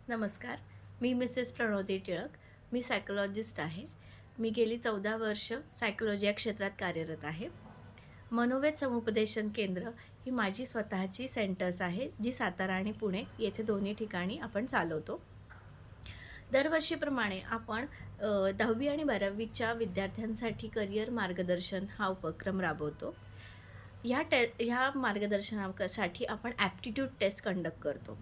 नमस्कार. मी मिसेस प्रणोती टिळक. मी सायकॉलॉजिस्ट आहे. मी गेली 14 वर्ष सायकॉलॉजी या क्षेत्रात कार्यरत आहे. मनोवेद समुपदेशन केंद्र ही माझी स्वतःची सेंटर्स आहे, जी सातारा आणि पुणे येथे दोन्ही ठिकाणी आपण चालवतो. दरवर्षीप्रमाणे आपण 10वी आणि 12वीच्या विद्यार्थ्यांसाठी करिअर मार्गदर्शन हा उपक्रम राबवतो. ह्या मार्गदर्शनासाठी आपण ॲप्टिट्यूड टेस्ट कंडक्ट करतो.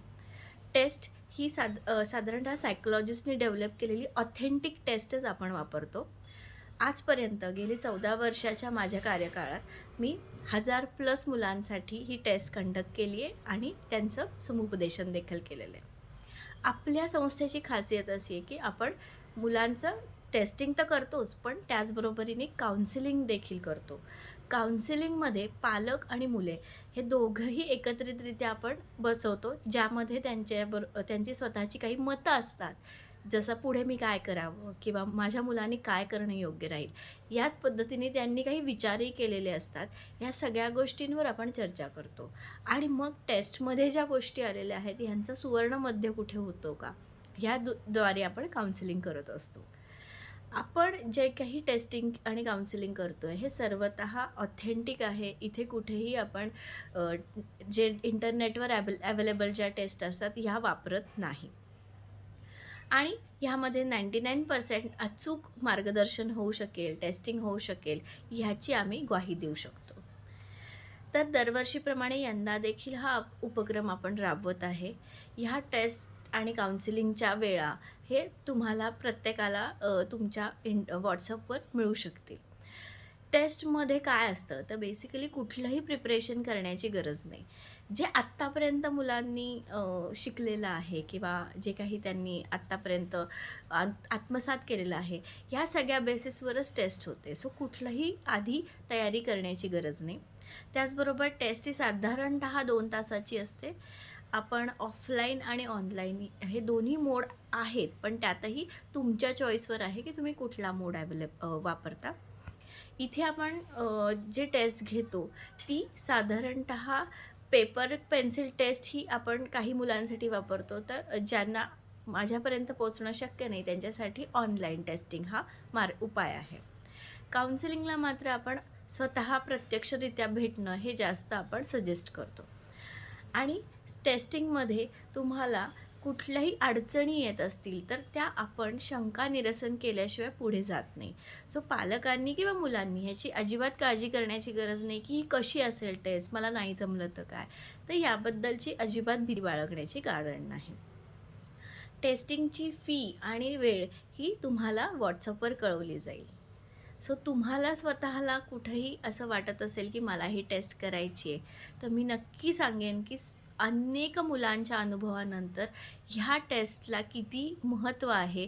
टेस्ट ही साधारणतः सायकॉलॉजिस्टनी डेव्हलप केलेली ऑथेंटिक टेस्टच आपण वापरतो. आजपर्यंत गेली 14 वर्षाच्या माझ्या कार्यकाळात मी 1000+ मुलांसाठी ही टेस्ट कंडक्ट केली आहे आणि त्यांचं समुपदेशन देखील केलेलं आहे. आपल्या संस्थेची खासियत अशी आहे की आपण मुलांचं टेस्टिंग तर करतोच, पण त्याचबरोबरीने काउन्सिलिंग देखील करतो. काउन्सिलिंगमध्ये पालक आणि मुले हे दोघंही एकत्रितरित्या आपण बसवतो, ज्यामध्ये त्यांची स्वतःची काही मतं असतात. जसं पुढे मी काय करावं किंवा माझ्या मुलांनी काय करणं योग्य राहील, याच पद्धतीने त्यांनी काही विचारही केलेले असतात. ह्या सगळ्या गोष्टींवर आपण चर्चा करतो आणि मग टेस्टमध्ये ज्या गोष्टी आलेल्या आहेत, ह्यांचं सुवर्ण मध्य कुठे होतो का? द्वारे आपण काउन्सिलिंग करत असतो. आपण जे काही टेस्टिंग आणि काउन्सिलिंग करतोय, हे सर्वतः ऑथेंटिक आहे. इथे कुठेही आपण जे इंटरनेटवर अवेलेबल ज्या टेस्ट असतात, ह्या वापरत नाही. आणि ह्यामध्ये 99% अचूक मार्गदर्शन होऊ शकेल, टेस्टिंग होऊ शकेल, ह्याची आम्ही ग्वाही देऊ शकतो. तर दरवर्षीप्रमाणे यंदा देखील हा उपक्रम आपण राबवत आहे. ह्या टेस्ट आणि काउन्सिलिंगच्या वेळा हे तुम्हाला प्रत्येकाला तुमच्या WhatsAppवर मिळू शकतील. टेस्टमध्ये काय असतं, तर बेसिकली कुठलंही प्रिपरेशन करण्याची गरज नाही. जे आत्तापर्यंत मुलांनी शिकलेलं आहे किंवा जे काही त्यांनी आत्तापर्यंत आत्मसात केलेलं आहे, ह्या सगळ्या बेसिसवरच टेस्ट होते. सो कुठलंही आधी तयारी करण्याची गरज नाही. त्याचबरोबर टेस्ट ही साधारणतः 2 तासाची असते. आपण ऑफलाईन आणि ऑनलाईन हे दोन्ही मोड आहेत, पण त्यातही तुमच्या चॉईसवर आहे की तुम्ही कुठला मोड वापरता. इथे आपण जे टेस्ट घेतो ती साधारणतः पेपर पेन्सिल टेस्ट ही आपण काही मुलांसाठी वापरतो. तर ज्यांना माझ्यापर्यंत पोहोचणं शक्य नाही त्यांच्यासाठी ऑनलाईन टेस्टिंग हा उपाय आहे. काउन्सिलिंगला मात्र आपण स्वतः प्रत्यक्षरित्या भेटणं हे जास्त आपण सजेस्ट करतो. आणि टेस्टिंगमध्ये तुम्हाला कुठल्याही अडचणी येत असतील तर त्या आपण शंका निरसन केल्याशिवाय पुढे जात नाही. सो पालकांनी किंवा मुलांनी ह्याची अजिबात काळजी करण्याची गरज नाही की ही कशी असेल टेस्ट, मला नाही जमलं तर काय. तर याबद्दलची अजिबात भीती बाळगण्याची कारण नाही. टेस्टिंगची फी आणि वेळ ही तुम्हाला WhatsAppवर कळवली जाईल. सो तुम्हाला स्वतःला कुठेही असं वाटत असेल की मला ही टेस्ट करायची आहे, तर मी नक्की सांगेन की अनेक मुलांच्या अनुभवानंतर ह्या टेस्टला किती महत्त्व आहे